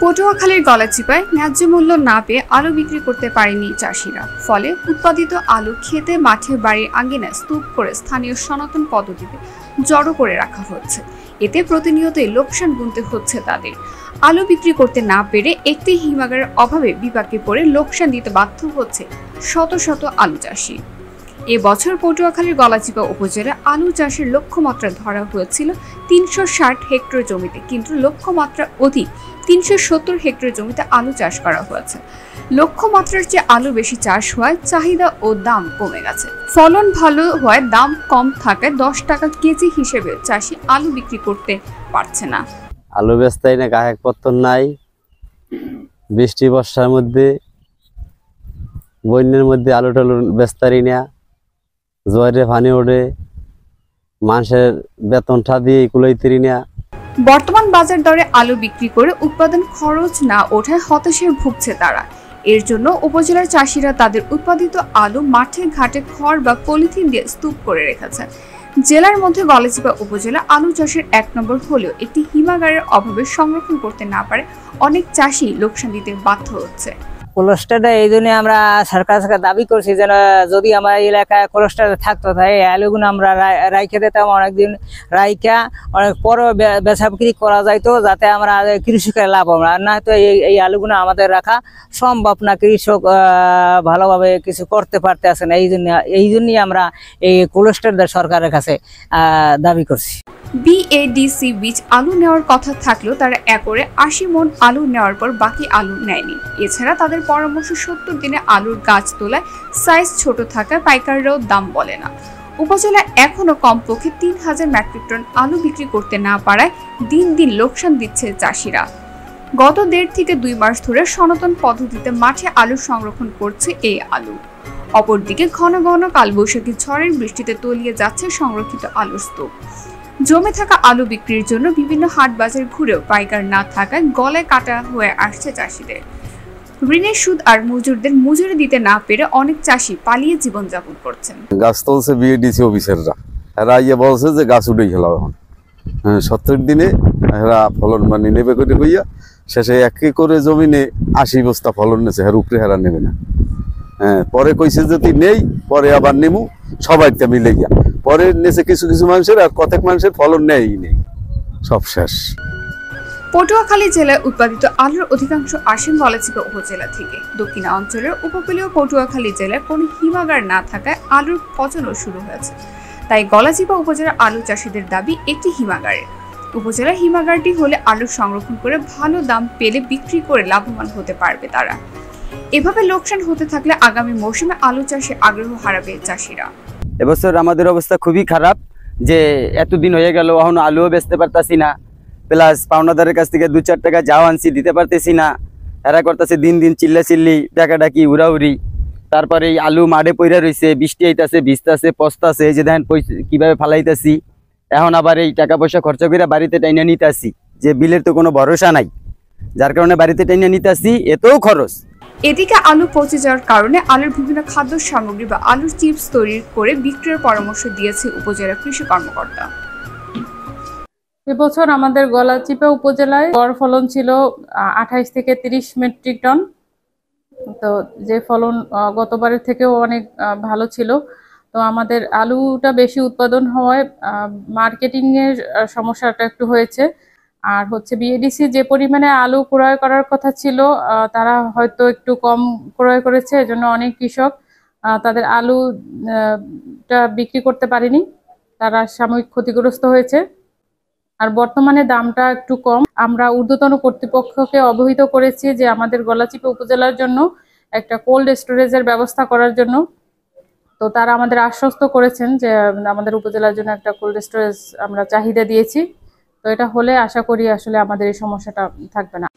পটুয়াখালীর গলাচিপায় ন্যায্য মূল্য না পেয়ে আলু বিক্রি করতে পারেনি চাষিরা। ফলে উৎপাদিত আলু খেতে মাঠে বাড়ির আঙ্গিনায় স্তূপ করে স্থানীয় সনাতন পদ্ধতিতে জড়ো করে রাখা হচ্ছে। এতে প্রতিনিয়তই লোকসান গুনতে হচ্ছে তাদের। আলু বিক্রি করতে না পেরে একটি হিমাগারের অভাবে বিপাকে পড়ে লোকসান দিতে বাধ্য হচ্ছে শত শত আলু চাষি। এবছর পটুয়াখালীর গলাচিপা উপজেলায় আলু চাষের লক্ষ্যমাত্রা ধরা হয়েছিল ৩৬০ হেক্টর জমিতে, কিন্তু লক্ষ্যমাত্রা অধিক ৩৭০ হেক্টর জমিতে আলু চাষ করা হয়েছে। লক্ষ্যমাত্রার চেয়ে আলু বেশি চাষ হওয়ায় চাহিদা ও দাম কমে গেছে। ফলন ভালো হওয়ায় দাম কম থাকায় ১০ টাকা কেজি হিসেবে চাষি আলু বিক্রি করতে পারছে না। আলু বেচতেই না, কাগজপত্র নাই। বৃষ্টি বর্ষার মধ্যে বন্যার মধ্যে আলু টালু বেচতারি না, জোয়ারে পানি ওঠে, মানুষের বেতনটা দিয়ে কুলাইতেরি না। বর্তমান বাজার দরে আলু বিক্রি করে উৎপাদন খরচ না ওঠায় হতাশায় ভুগছে তারা। এর জন্য উপজেলার চাষিরা তাদের উৎপাদিত আলু মাঠে ঘাটে খড় বা পলিথিন দিয়ে স্তূপ করে রেখেছে। জেলার মধ্যে গলাচিপা উপজেলা আলু চাষের ১ নম্বর হলেও একটি হিমাগারের অভাবে সংরক্ষণ করতে না পারে অনেক চাষি লোকসান দিতে বাধ্য হচ্ছে। কোলেস্টারটা এই জন্য আমরা সরকার থেকে দাবি করছি যেন যদি আমার এলাকায় কোলেস্টার থাকতো তাই আলুগুলো আমরা রাইখে দিতাম, অনেকদিন রাইখা অনেক পরে বেচা বিক্রি করা যাইতো, যাতে আমরা কৃষকের লাভ হবে। আর না তো এই আলুগুলো আমাদের রাখা সম্ভব না, কৃষক ভালোভাবে কিছু করতে পারতেছে না। এই জন্যই আমরা এই কোলেস্টার সরকারের কাছে দাবি করছি। বিএডিসি বীজ আলু নেওয়ার কথা থাকলেও তারা একরে ৮০ মণ আলু নেওয়ার পর বাকি আলু নেয়নি। এছাড়া তাদের পরামর্শ ৭০ দিনে আলুর গাছ তোলায় সাইজ ছোট থাকায় পাইকাররাও দাম বলে না। উপজেলায় এখনো কমপক্ষে ৩,০০০ মেট্রিক টন আলু বিক্রি করতে না পারায় দিন দিন লোকসান দিচ্ছে চাষিরা। গত ১.৫ থেকে ২ মাস ধরে সনাতন পদ্ধতিতে মাঠে আলু সংরক্ষণ করছে এই আলু। অপরদিকে ঘন ঘন কালবৈশাখী ঝড়ের বৃষ্টিতে তলিয়ে যাচ্ছে সংরক্ষিত আলুর স্তূপ। জমে থাকা আলু বিক্রির জন্য বিভিন্ন হাট বাজার ঘুরেও পাইকার না থাকায় গলায় কাটা হয়ে আসছে চাষিদের। ঋণের সুদ আর মজুরদের মজুরি দিতে না পেরে অনেক চাষি পালিয়ে জীবনযাপন করছেন। গাছ তুলছে বিএডিসি অফিসাররা, এরা ইয়ে বলছে যে গাছ উঠেই খেলাও এখন ৭০ দিনে এরা ফলন মানে নেবে করে হইয়া শেষে ১ একরে জমিনে ৮০ বস্তা ফলন নেছে, এর উপরে হেরা নেবে না। পরে কইছে যদি নেই, পরে আবার নেমু সবাই মিলে গিয়া পরে নেছে কিছু কিছু মানুষের, আর কতক মানুষের ফলন নেই, সব শেষ। পটুয়াখালী জেলায় উৎপাদিত আলুর অধিকাংশ আসেন গলাচিপা উপজেলা থেকে। দক্ষিণাঞ্চলের উপকূলীয় পটুয়াখালী জেলায় কোনো হিমাগার না থাকায় আলুর পচনও শুরু হয়েছে। তাই গলাচিপা উপজেলার আলু চাষিদের দাবি একটি হিমাগারের। উপজেলার হিমাগারটি হলে আলু সংরক্ষণ করে ভালো দাম পেলে বিক্রি করে লাভবান হতে পারবে তারা। এভাবে লোকসান হতে থাকলে আগামী মৌসুমে আলু চাষে আগ্রহ হারাবে চাষিরা। এবছর আমাদের অবস্থা খুবই খারাপ, যে এতদিন হয়ে গেল এখন আলুও বেচতে পারতাছি না, প্লাস পাওনাদারের কাছ থেকে ২-৪ টাকা যাও আনছি দিতে পারতেছি না। এরা করতেছে দিন দিন চিল্লাচিল্লি, ডাকাডাকি, উড়াউড়ি। তারপরে এই আলু মাঠে পইরা রয়েছে, বৃষ্টি আইতাছে, ভিজতাছে, পচতাছে, এই যে দেখেন কিভাবে ফালাইতাছি। এখন আবার এই টাকা পয়সা খরচা করে বাড়িতে টাইনা নিতে আসি, যে বিলের তো কোনো ভরসা নাই, যার কারণে বাড়িতে টাইনা নিতে আসি, এতেও খরচ। এদিকে আলু পচে যাওয়ার কারণে আলুর বিভিন্ন খাদ্য সামগ্রী বা আলুর চিপস তৈরি করে বিক্রির পরামর্শ দিয়েছে উপজেলা কৃষি কর্মকর্তা। এবছর আমাদের গলাচিপা উপজেলায় গড় ফলন ছিল ২৮ থেকে ৩০ মেট্রিক টন। তো যে ফলন গতবারের থেকেও অনেক ভালো ছিল। তো আমাদের আলুটা বেশি উৎপাদন হওয়ায় মার্কেটিং এর সমস্যাটা একটু হয়েছে। আর হচ্ছে বিএডিসি যে পরিমাণে আলু ক্রয় করার কথা ছিল তারা হয়তো একটু কম ক্রয় করেছে, এজন্য অনেক কৃষক তাদের আলুটা বিক্রি করতে পারেনি, তারা সাময়িক ক্ষতিগ্রস্ত হয়েছে। আর বর্তমানে দামটা একটু কম। আমরা ঊর্ধ্বতন কর্তৃপক্ষকে অবহিত করেছি যে আমাদের গলাচিপা উপজেলার জন্য একটা কোল্ড স্টোরেজের ব্যবস্থা করার জন্য। তো তারা আমাদের আশ্বস্ত করেছেন যে আমাদের উপজেলার জন্য একটা কোল্ড স্টোরেজ আমরা চাহিদা দিয়েছি। তো এটা হলে আশা করি আসলে আমাদের এই সমস্যাটা থাকবে না।